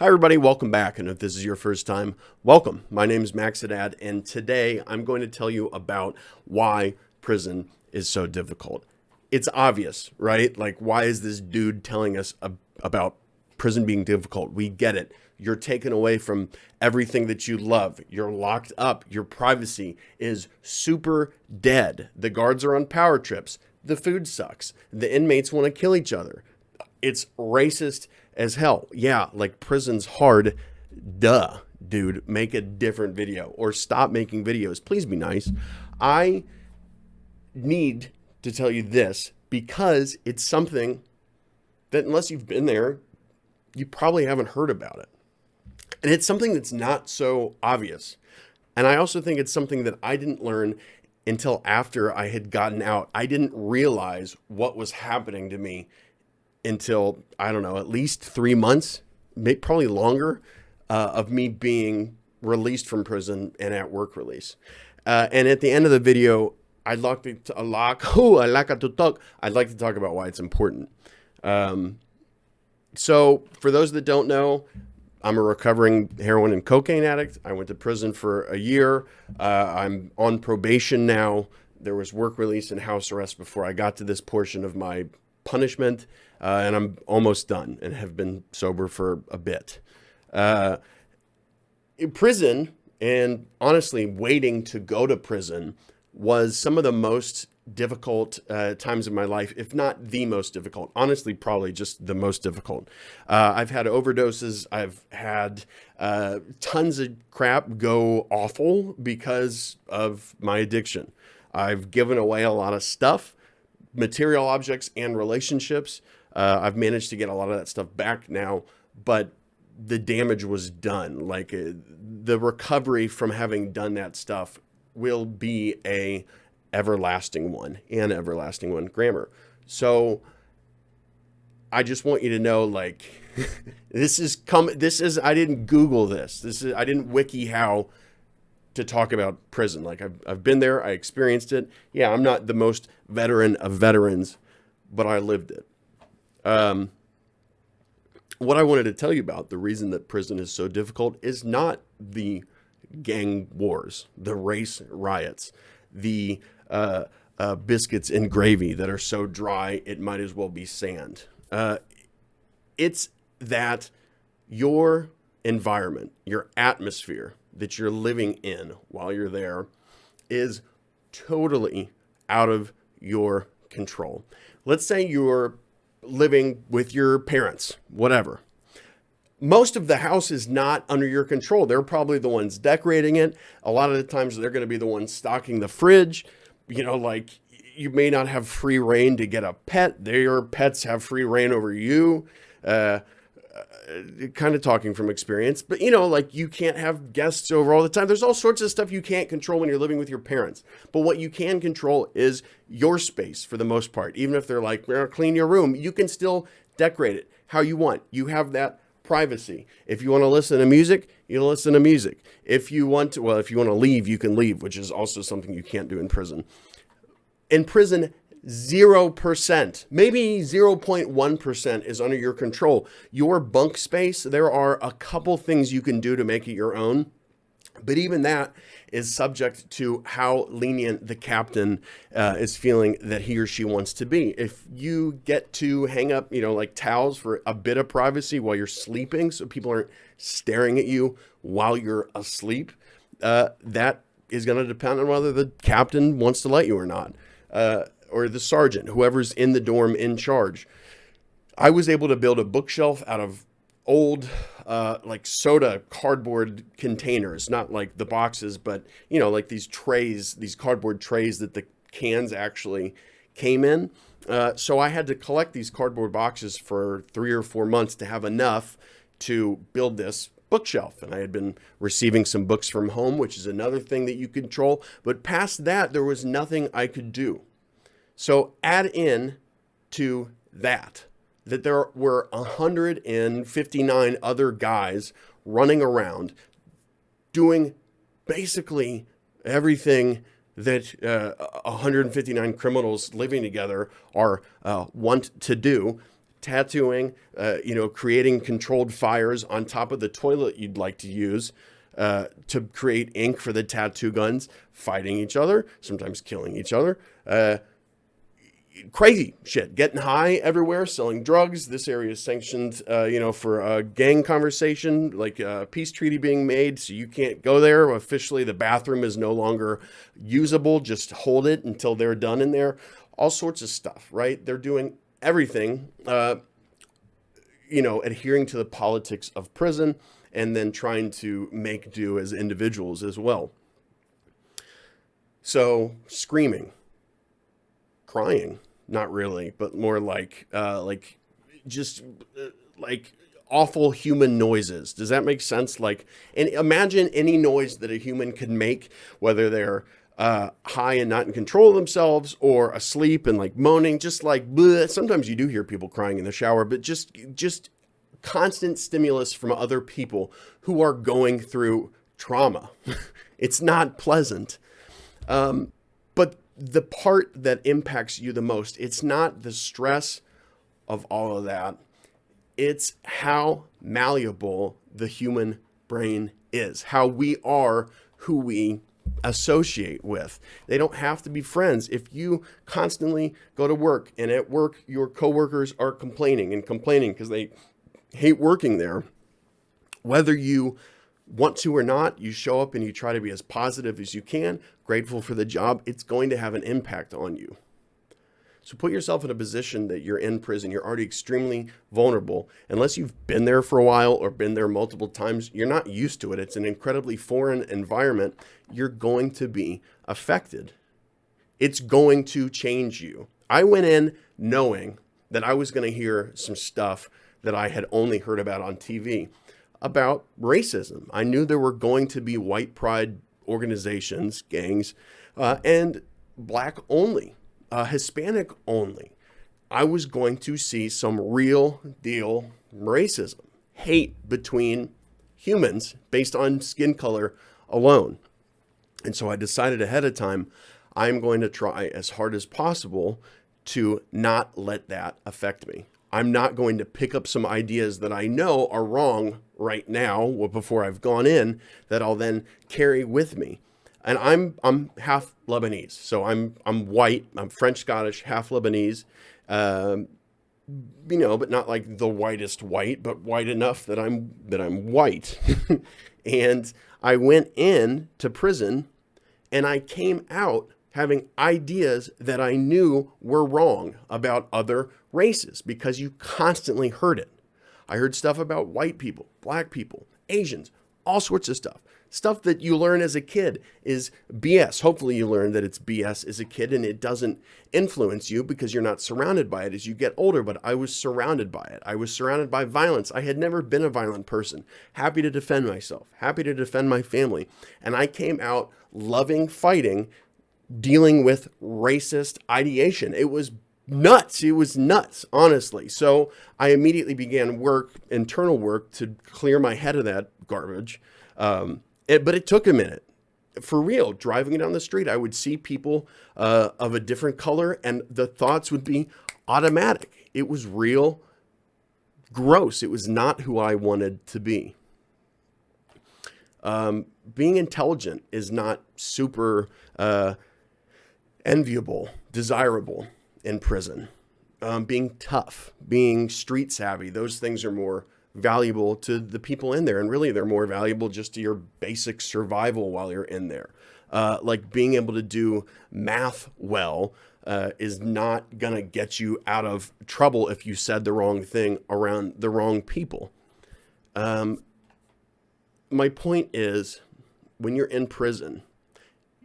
Hi everybody, welcome back, and if this is your first time, welcome. My name is Haddad, and today I'm going to tell you about why prison is so difficult. It's obvious, right? Like, why is this dude telling us about prison being difficult? We get it. You're taken away from everything that you love. You're locked up. Your privacy is super dead. The guards are on power trips. The food sucks. The inmates want to kill each other. It's racist as hell. Yeah, like prison's hard. Duh, dude. Make a different video or stop making videos. Please be nice. I need to tell you this because it's something that unless you've been there, you probably haven't heard about it. And it's something that's not so obvious. And I also think it's something that I didn't learn until after I had gotten out. I didn't realize what was happening to me until, I don't know, at least 3 months, maybe probably longer, of me being released from prison and at work release. And at the end of the video, I'd like to talk about why it's important. So for those that don't know, I'm a recovering heroin and cocaine addict. I went to prison for a year. I'm on probation now. There was work release and house arrest before I got to this portion of my punishment, and I'm almost done and have been sober for a bit. In prison, and honestly, waiting to go to prison was some of the most difficult times of my life, if not the most difficult. Honestly, probably just the most difficult. I've had overdoses. I've had tons of crap go awful because of my addiction. I've given away a lot of stuff, material objects and relationships. I've managed to get a lot of that stuff back now, but the damage was done. Like the recovery from having done that stuff will be an everlasting one grammar. So I just want you to know, like, I didn't Google this. I didn't wiki how to talk about prison. Like I've been there, I experienced it. Yeah, I'm not the most veteran of veterans, but I lived it. What I wanted to tell you about, the reason that prison is so difficult is not the gang wars, the race riots, the biscuits and gravy that are so dry it might as well be sand. It's that your environment, your atmosphere that you're living in while you're there is totally out of your control. Let's say you're living with your parents, whatever. Most of the house is not under your control. They're probably the ones decorating it. A lot of the times they're going to be the ones stocking the fridge. You know, like you may not have free reign to get a pet. Their pets have free reign over you. Kind of talking from experience, but you know, like you can't have guests over all the time. There's all sorts of stuff you can't control when you're living with your parents. But what you can control is your space for the most part. Even if they're like, we're gonna clean your room, you can still decorate it how you want. You have that privacy. If you want to listen to music, you listen to music. If you want to leave, you can leave, which is also something you can't do in prison. In prison, 0%, maybe 0.1% is under your control. Your bunk space, there are a couple things you can do to make it your own, but even that is subject to how lenient the captain is feeling that he or she wants to be. If you get to hang up, like towels for a bit of privacy while you're sleeping, so people aren't staring at you while you're asleep, that is going to depend on whether the captain wants to let you or not. Or the sergeant, whoever's in the dorm in charge. I was able to build a bookshelf out of old, like soda cardboard containers, not like the boxes, but like these trays, these cardboard trays that the cans actually came in. So I had to collect these cardboard boxes for 3 or 4 months to have enough to build this bookshelf. And I had been receiving some books from home, which is another thing that you control. But past that, there was nothing I could do. So add in to that there were 159 other guys running around doing basically everything that 159 criminals living together are want to do. tattooing, creating controlled fires on top of the toilet you'd like to use to create ink for the tattoo guns, fighting each other, sometimes killing each other. Crazy shit, getting high everywhere, selling drugs. This area is sanctioned, for a gang conversation, like a peace treaty being made, so you can't go there. Officially, the bathroom is no longer usable. Just hold it until they're done in there. All sorts of stuff, right? They're doing everything, adhering to the politics of prison and then trying to make do as individuals as well. So screaming, crying, not really, but more like awful human noises. Does that make sense? And imagine any noise that a human could make, whether they're high and not in control of themselves or asleep and like moaning, just like bleh. Sometimes you do hear people crying in the shower, but just constant stimulus from other people who are going through trauma. It's not pleasant. But the part that impacts you the most, it's not the stress of all of that. It's how malleable the human brain is, how we are who we associate with. They don't have to be friends. If you constantly go to work and at work your coworkers are complaining because they hate working there, whether you want to or not, you show up and you try to be as positive as you can, grateful for the job, it's going to have an impact on you. So put yourself in a position that you're in prison. You're already extremely vulnerable. Unless you've been there for a while or been there multiple times, you're not used to it. It's an incredibly foreign environment. You're going to be affected. It's going to change you. I went in knowing that I was going to hear some stuff that I had only heard about on TV about racism. I knew there were going to be white pride organizations, gangs, and black only, Hispanic only. I was going to see some real deal racism, hate between humans based on skin color alone. And so I decided ahead of time, I'm going to try as hard as possible to not let that affect me. I'm not going to pick up some ideas that I know are wrong right now before I've gone in that I'll then carry with me. And I'm half Lebanese, so I'm white. I'm French Scottish, half Lebanese, but not like the whitest white, but white enough that I'm white. And I went in to prison, and I came out having ideas that I knew were wrong about other races because you constantly heard it. I heard stuff about white people, black people, Asians, all sorts of stuff. Stuff that you learn as a kid is BS. Hopefully you learn that it's BS as a kid and it doesn't influence you because you're not surrounded by it as you get older. But I was surrounded by it. I was surrounded by violence. I had never been a violent person. Happy to defend myself. Happy to defend my family. And I came out loving fighting, dealing with racist ideation. It was nuts. It was nuts, honestly. So I immediately began internal work to clear my head of that garbage. But it took a minute. For real, driving down the street, I would see people of a different color and the thoughts would be automatic. It was real gross. It was not who I wanted to be. Being intelligent is not super enviable, desirable in prison. Being tough, being street savvy, those things are more valuable to the people in there. And really, they're more valuable just to your basic survival while you're in there. Like being able to do math well is not going to get you out of trouble if you said the wrong thing around the wrong people. My point is, when you're in prison,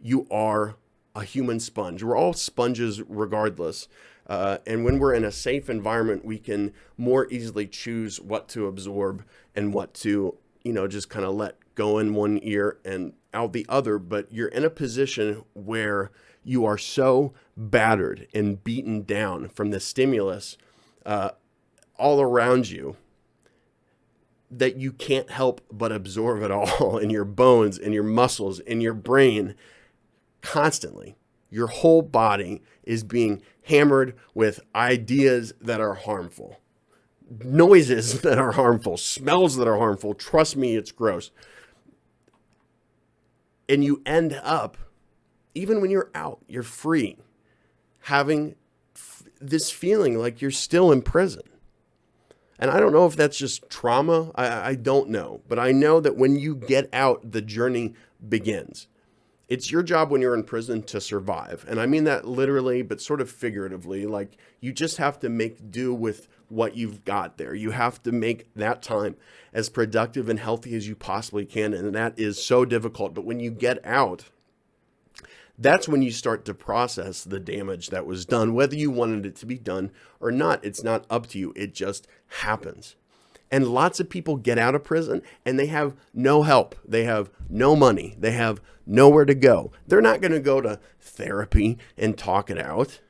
you are a human sponge. We're all sponges regardless. And when we're in a safe environment, we can more easily choose what to absorb and what to, just kind of let go in one ear and out the other. But you're in a position where you are so battered and beaten down from the stimulus all around you that you can't help but absorb it all in your bones, in your muscles, in your brain constantly. Your whole body is being hammered with ideas that are harmful. noises that are harmful, smells that are harmful. Trust me, it's gross. And you end up, even when you're out, you're free, having this feeling like you're still in prison. And I don't know if that's just trauma. I don't know. But I know that when you get out, the journey begins. It's your job when you're in prison to survive. And I mean that literally, but sort of figuratively. Like, you just have to make do with what you've got there. You have to make that time as productive and healthy as you possibly can. And that is so difficult. But when you get out, that's when you start to process the damage that was done, whether you wanted it to be done or not. It's not up to you. It just happens. And lots of people get out of prison and they have no help. They have no money. They have nowhere to go. They're not going to go to therapy and talk it out.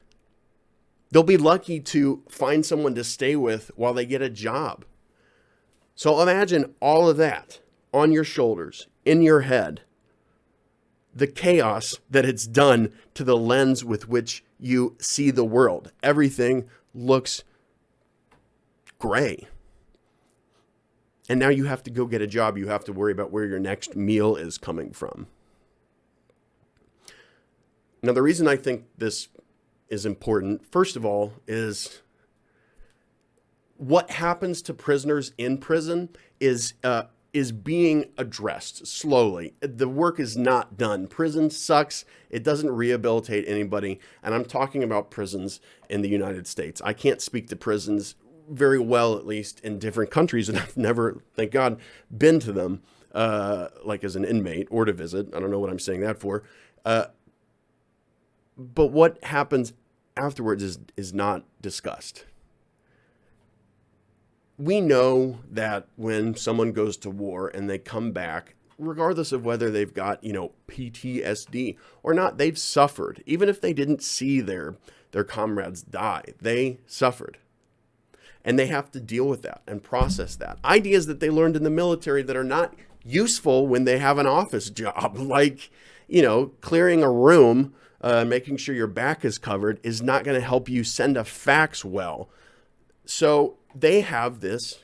They'll be lucky to find someone to stay with while they get a job. So imagine all of that on your shoulders, in your head. The chaos that it's done to the lens with which you see the world. Everything looks gray. And now you have to go get a job. You have to worry about where your next meal is coming from. Now, the reason I think this is important, first of all, is what happens to prisoners in prison is being addressed slowly. The work is not done. Prison sucks. It doesn't rehabilitate anybody. And I'm talking about prisons in the United States. I can't speak to prisons very well, at least in different countries. And I've never, thank God, been to them, like as an inmate or to visit. I don't know what I'm saying that for. But what happens afterwards is not discussed. We know that when someone goes to war and they come back, regardless of whether they've got, PTSD or not, they've suffered. Even if they didn't see their comrades die, they suffered. And they have to deal with that and process that. Ideas that they learned in the military that are not useful when they have an office job, like, clearing a room, making sure your back is covered is not going to help you send a fax well. So they have this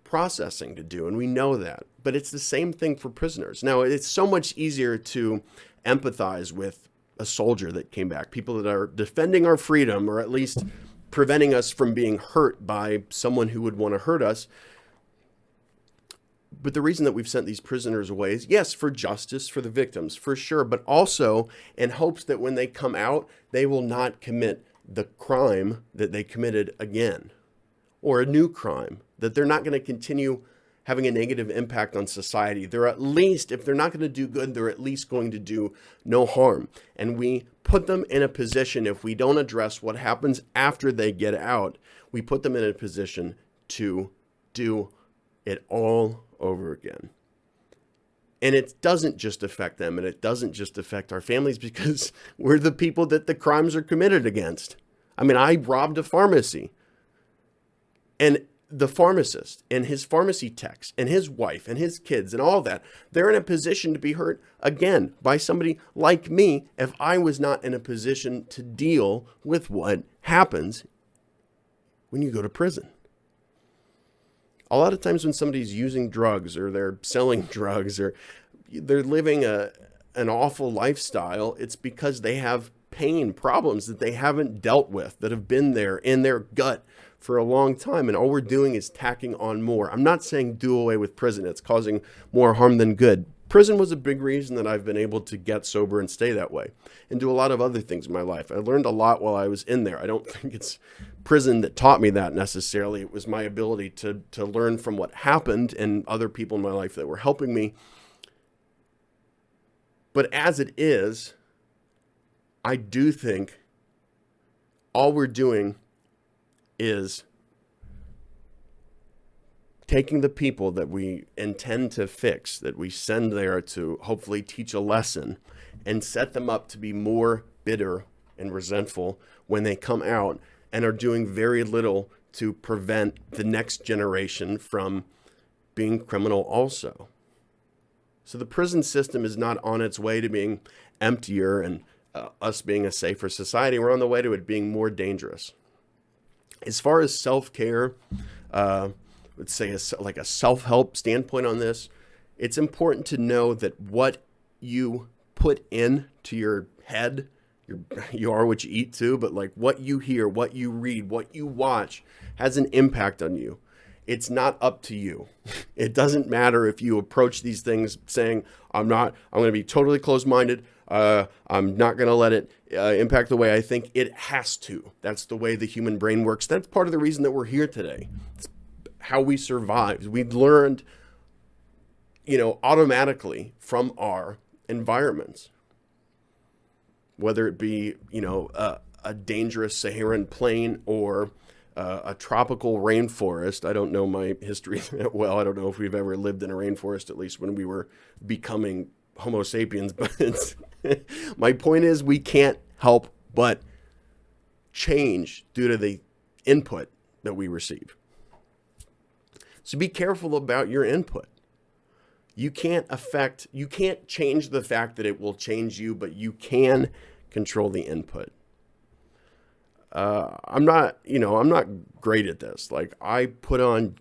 processing to do, and we know that. But it's the same thing for prisoners. Now, it's so much easier to empathize with a soldier that came back, people that are defending our freedom, or at least preventing us from being hurt by someone who would want to hurt us. But the reason that we've sent these prisoners away is, yes, for justice, for the victims, for sure, but also in hopes that when they come out, they will not commit the crime that they committed again, or a new crime, that they're not going to continue having a negative impact on society. They're at least, if they're not going to do good, they're at least going to do no harm. And we put them in a position, if we don't address what happens after they get out, we put them in a position to do it all over again. And it doesn't just affect them, and it doesn't just affect our families, because we're the people that the crimes are committed against. I mean, I robbed a pharmacy, and the pharmacist and his pharmacy techs and his wife and his kids and all that, they're in a position to be hurt again by somebody like me if I was not in a position to deal with what happens when you go to prison. A lot of times when somebody's using drugs, or they're selling drugs, or they're living an awful lifestyle, it's because they have pain, problems that they haven't dealt with, that have been there in their gut for a long time. And all we're doing is tacking on more. I'm not saying do away with prison. It's causing more harm than good. Prison was a big reason that I've been able to get sober and stay that way, and do a lot of other things in my life. I learned a lot while I was in there. I don't think it's prison that taught me that necessarily. It was my ability to learn from what happened and other people in my life that were helping me. But as it is, I do think all we're doing is taking the people that we intend to fix, that we send there to hopefully teach a lesson, and set them up to be more bitter and resentful when they come out, and are doing very little to prevent the next generation from being criminal also. So the prison system is not on its way to being emptier and us being a safer society. We're on the way to it being more dangerous. As far as self-care, let's say like a self-help standpoint on this, it's important to know that what you put into your head, you are what you eat too, but like what you hear, what you read, what you watch has an impact on you. It's not up to you. It doesn't matter if you approach these things saying, I'm going to be totally closed-minded. I'm not going to let it impact the way I think. It has to. That's the way the human brain works. That's part of the reason that we're here today. It's how we survived. We learned, automatically from our environments, whether it be, a dangerous Saharan plain or a tropical rainforest. I don't know my history that well. I don't know if we've ever lived in a rainforest, at least when we were becoming Homo sapiens. But my point is, we can't help but change due to the input that we receive. So be careful about your input. You can't change the fact that it will change you, but you can control the input. I'm not great at this. Like, I put on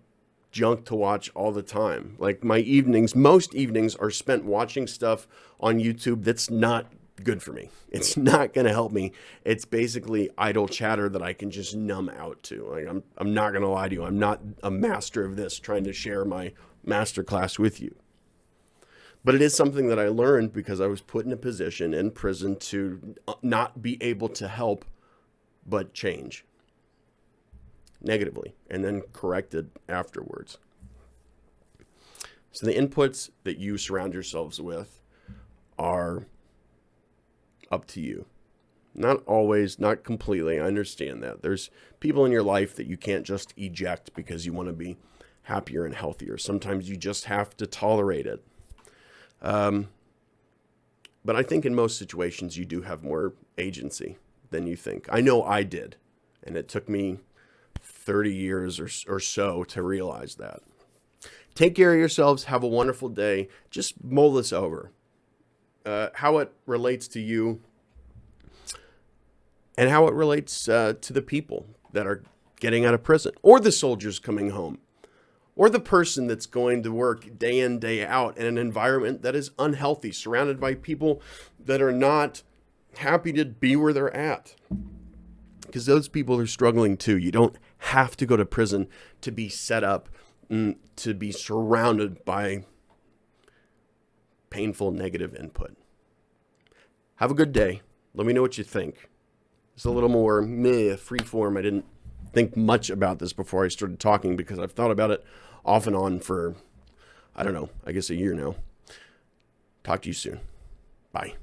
junk to watch all the time. Like, most evenings are spent watching stuff on YouTube that's not good for me. It's not going to help me. It's basically idle chatter that I can just numb out to. Like, I'm not going to lie to you. I'm not a master of this trying to share my masterclass with you. But it is something that I learned because I was put in a position in prison to not be able to help but change negatively and then corrected afterwards. So the inputs that you surround yourselves with are up to you. Not always, not completely. I understand that. There's people in your life that you can't just eject because you want to be happier and healthier. Sometimes you just have to tolerate it. But I think in most situations you do have more agency than you think. I know I did, and it took me 30 years or so to realize that. Take care of yourselves. Have a wonderful day. Just mull this over. How it relates to you and how it relates to the people that are getting out of prison, or the soldiers coming home, or the person that's going to work day in, day out in an environment that is unhealthy, surrounded by people that are not happy to be where they're at. Because those people are struggling too. You don't have to go to prison to be set up, to be surrounded by painful negative input. Have a good day. Let me know what you think. It's a little more free form. I didn't think much about this before I started talking because I've thought about it off and on for, I don't know, I guess a year now. Talk to you soon. Bye.